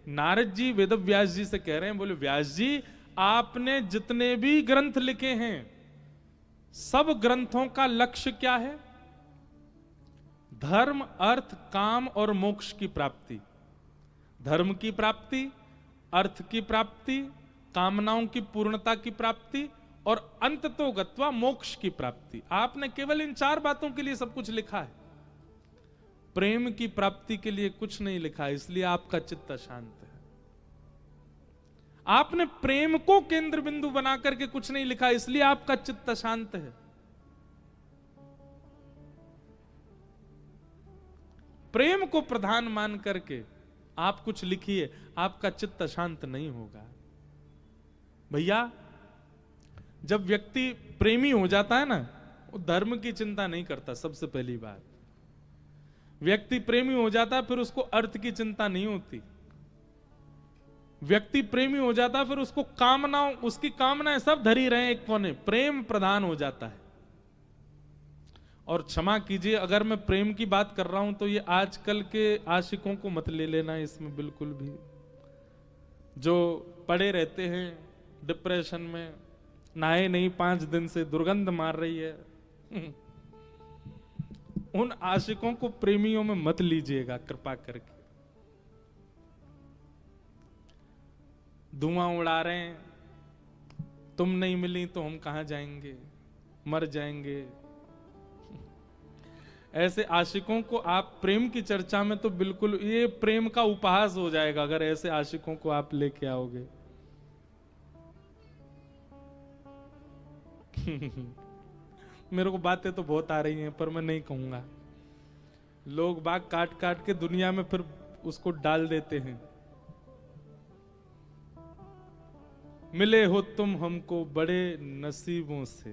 नारद जी वेदव्यास जी से कह रहे हैं, बोले व्यास जी आपने जितने भी ग्रंथ लिखे हैं सब ग्रंथों का लक्ष्य क्या है? धर्म, अर्थ, काम और मोक्ष की प्राप्ति। धर्म की प्राप्ति, अर्थ की प्राप्ति, कामनाओं की पूर्णता की प्राप्ति और अंततो गत्वा मोक्ष की प्राप्ति। आपने केवल इन 4 बातों के लिए सब कुछ लिखा है। प्रेम की प्राप्ति के लिए कुछ नहीं लिखा, इसलिए आपका चित्त अशांत है। आपने प्रेम को केंद्र बिंदु बना करके कुछ नहीं लिखा, इसलिए आपका चित्त अशांत है। प्रेम को प्रधान मान करके आप कुछ लिखिए, आपका चित्त अशांत नहीं होगा। भैया जब व्यक्ति प्रेमी हो जाता है ना, वो धर्म की चिंता नहीं करता। सबसे पहली बात, व्यक्ति प्रेमी हो जाता फिर उसको अर्थ की चिंता नहीं होती। व्यक्ति प्रेमी हो जाता फिर उसको कामनाओं, उसकी कामनाएं सब धरी रहे एक कोने, प्रेम प्रधान हो जाता है। और क्षमा कीजिए अगर मैं प्रेम की बात कर रहा हूं तो ये आजकल के आशिकों को मत ले लेना इसमें बिल्कुल भी, जो पड़े रहते हैं डिप्रेशन में, नहाए नहीं 5 दिन से, दुर्गंध मार रही है। उन आशिकों को प्रेमियों में मत लीजिएगा कृपा करके। धुआं उड़ा रहे हैं, तुम नहीं मिली तो हम कहां जाएंगे, मर जाएंगे। ऐसे आशिकों को आप प्रेम की चर्चा में तो बिल्कुल, ये प्रेम का उपहास हो जाएगा अगर ऐसे आशिकों को आप लेके आओगे। मेरे को बातें तो बहुत आ रही हैं पर मैं नहीं कहूंगा। लोग बाग काट काट के दुनिया में फिर उसको डाल देते हैं। मिले हो तुम हमको बड़े नसीबों से,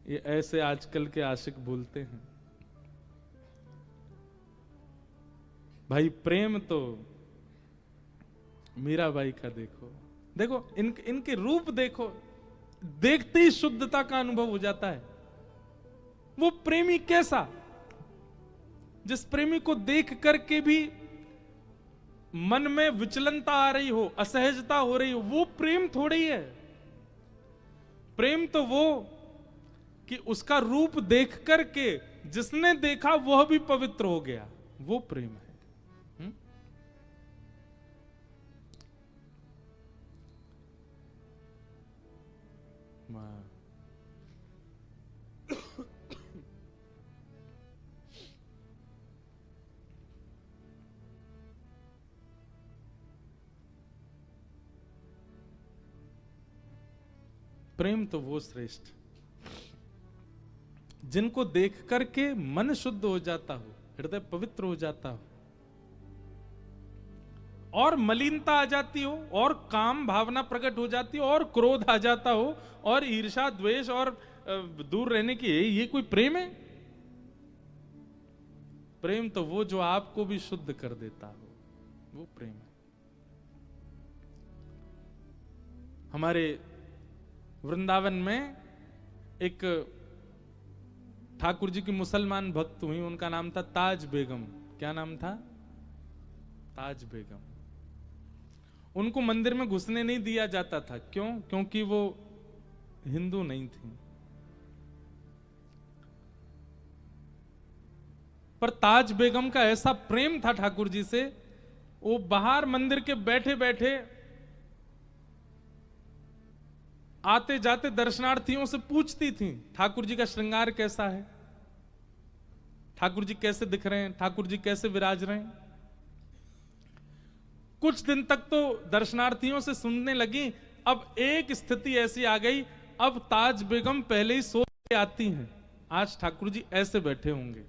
ये ऐसे आजकल के आशिक बोलते हैं। भाई प्रेम तो मीराबाई का देखो, देखो इनके रूप देखो, देखते ही शुद्धता का अनुभव हो जाता है। वो प्रेमी कैसा, जिस प्रेमी को देख करके भी मन में विचलनता आ रही हो, असहजता हो रही हो, वो प्रेम थोड़ी है। प्रेम तो वो कि उसका रूप देख करके जिसने देखा वह भी पवित्र हो गया, वो प्रेम है। प्रेम तो वो श्रेष्ठ जिनको देख करके मन शुद्ध हो जाता हो, हृदय पवित्र हो जाता हो, और मलिनता आ जाती हो, और काम भावना प्रकट हो जाती हो, और क्रोध आ जाता हो, और ईर्ष्या द्वेष और दूर रहने की, ये कोई प्रेम है? प्रेम तो वो जो आपको भी शुद्ध कर देता हो, वो प्रेम है। हमारे वृंदावन में एक ठाकुर जी की मुसलमान भक्त हुई, उनका नाम था ताज बेगम। क्या नाम था? ताज बेगम। उनको मंदिर में घुसने नहीं दिया जाता था। क्यों? क्योंकि वो हिंदू नहीं थी। पर ताज बेगम का ऐसा प्रेम था ठाकुर जी से, वो बाहर मंदिर के बैठे बैठे आते जाते दर्शनार्थियों से पूछती थी ठाकुर जी का श्रृंगार कैसा है, ठाकुर जी कैसे दिख रहे हैं, ठाकुर जी कैसे विराज रहे हैं। कुछ दिन तक तो दर्शनार्थियों से सुनने लगी। अब एक स्थिति ऐसी आ गई, अब ताज बेगम पहले ही सोच के आती हैं, आज ठाकुर जी ऐसे बैठे होंगे,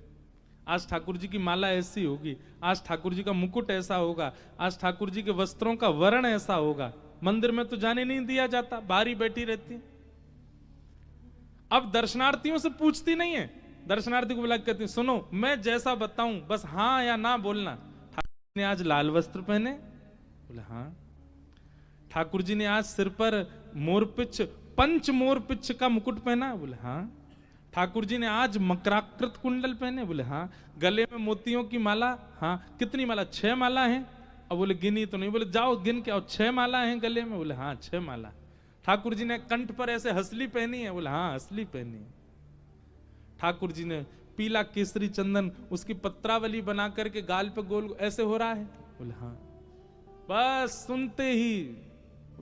आज ठाकुर जी की माला ऐसी होगी, आज ठाकुर जी का मुकुट ऐसा होगा, आज ठाकुर जी के वस्त्रों का वर्ण ऐसा होगा। मंदिर में तो जाने नहीं दिया जाता, बाहर ही बैठी रहती। अब दर्शनार्थियों से पूछती नहीं है, दर्शनार्थी को बुला कहती सुनो मैं जैसा बताऊं बस हाँ या ना बोलना। ठाकुर जी ने आज लाल वस्त्र पहने? बोले हाँ। ठाकुर जी ने आज सिर पर मोरपिच, पंच मोरपिच का मुकुट पहना? बोले हाँ। ठाकुर जी ने आज मकराकृत कुंडल पहने? बोले हाँ। गले में मोतियों की माला? हाँ। कितनी माला? 6 माला है। अब बोले गिनी तो नहीं, बोले जाओ गिन के आओ, 6 माला हैं गले में, बोले हाँ 6 माला। ठाकुर जी ने कंठ पर ऐसे हसली पहनी है, बोले हाँ हसली पहनी है। ठाकुर जी ने पीला केसरी चंदन उसकी पत्रावली बना करके गाल पे गोल ऐसे हो रहा है, बोले हाँ। बस सुनते ही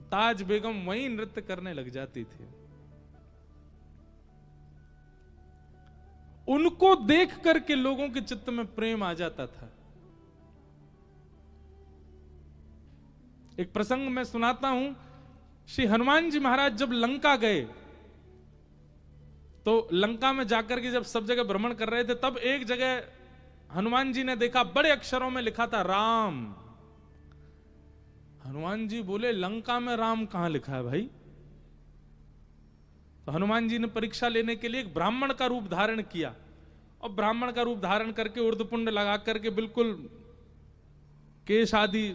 ताज बेगम वहीं नृत्य करने लग जाती थी। उनको देख करके लोगों के चित्त में प्रेम आ जाता था। एक प्रसंग मैं सुनाता हूं, श्री हनुमान जी महाराज जब लंका गए तो लंका में जाकर के जब सब जगह भ्रमण कर रहे थे, तब एक जगह हनुमान जी ने देखा बड़े अक्षरों में लिखा था राम। हनुमान जी बोले लंका में राम कहां लिखा है भाई? तो हनुमान जी ने परीक्षा लेने के लिए एक ब्राह्मण का रूप धारण किया, और ब्राह्मण का रूप धारण करके उर्दपुंड लगा करके बिल्कुल केश आदि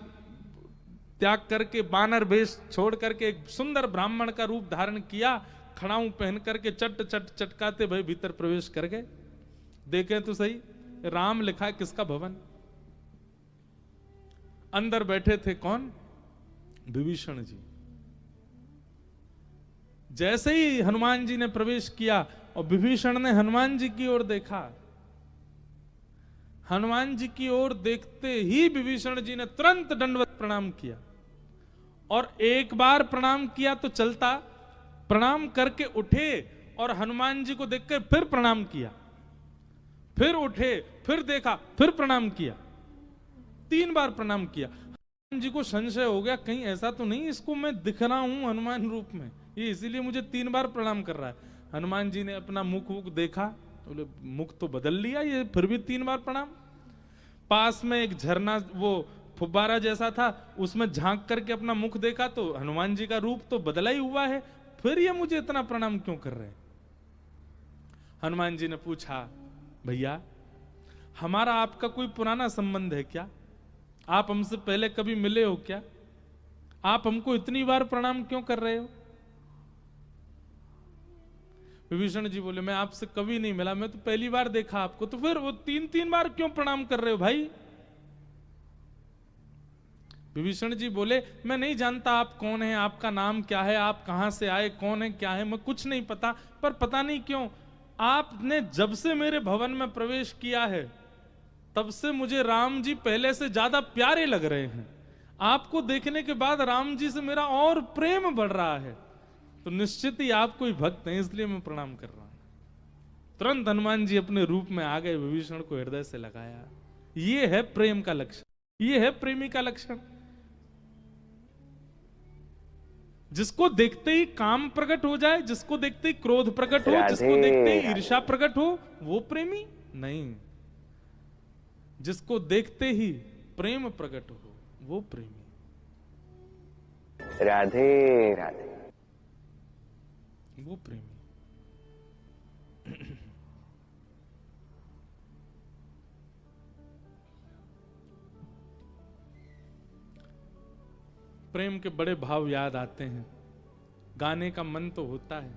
त्याग करके बानर वेश छोड़ करके एक सुंदर ब्राह्मण का रूप धारण किया, खड़ाऊ पहन करके चट चट चटकाते भाई भीतर प्रवेश कर गए। देखें तो सही, राम लिखा है किसका भवन? अंदर बैठे थे कौन? विभीषण जी। जैसे ही हनुमान जी ने प्रवेश किया और विभीषण ने हनुमान जी की ओर देखा, हनुमान जी की ओर देखते ही विभीषण जी ने तुरंत दंडवत प्रणाम किया, और एक बार प्रणाम किया तो चलता, प्रणाम करके उठे और हनुमान जी को देखकर फिर प्रणाम किया, फिर उठे, फिर देखा, फिर प्रणाम किया, 3 बार प्रणाम किया। हनुमान जी को संशय हो गया कहीं ऐसा तो नहीं इसको मैं दिख रहा हूं हनुमान रूप में, ये इसीलिए मुझे 3 बार प्रणाम कर रहा है। हनुमान जी ने अपना मुख देखा, बोले मुख तो बदल लिया ये, फिर भी 3 बार प्रणाम। पास में एक झरना वो फुब्बारा जैसा था, उसमें झांक करके अपना मुख देखा तो हनुमान जी का रूप तो बदला ही हुआ है, फिर ये मुझे इतना प्रणाम क्यों कर रहे हैं? हनुमान जी ने पूछा भैया हमारा आपका कोई पुराना संबंध है क्या? आप हमसे पहले कभी मिले हो क्या? आप हमको इतनी बार प्रणाम क्यों कर रहे हो? विभीषण जी बोले मैं आपसे कभी नहीं मिला, मैं तो पहली बार देखा आपको, तो फिर वो 3-3 बार क्यों प्रणाम कर रहे हो भाई? विभीषण जी बोले मैं नहीं जानता आप कौन है, आपका नाम क्या है, आप कहां से आए, कौन है क्या है, मैं कुछ नहीं पता, पर पता नहीं क्यों आपने जब से मेरे भवन में प्रवेश किया है तब से मुझे राम जी पहले से ज्यादा प्यारे लग रहे हैं। आपको देखने के बाद राम जी से मेरा और प्रेम बढ़ रहा है, तो निश्चित ही आप कोई भक्त हैं, इसलिए मैं प्रणाम कर रहा हूं। तुरंत हनुमान जी अपने रूप में आ गए, विभीषण को हृदय से लगाया। ये है प्रेम का लक्षण, ये है प्रेमी का लक्षण। जिसको देखते ही काम प्रकट हो जाए, जिसको देखते ही क्रोध प्रकट हो, जिसको देखते ही ईर्ष्या प्रकट हो, वो प्रेमी नहीं। जिसको देखते ही प्रेम प्रकट हो वो प्रेमी। राधे राधे। वो प्रेमी। प्रेम के बड़े भाव याद आते हैं, गाने का मन तो होता है,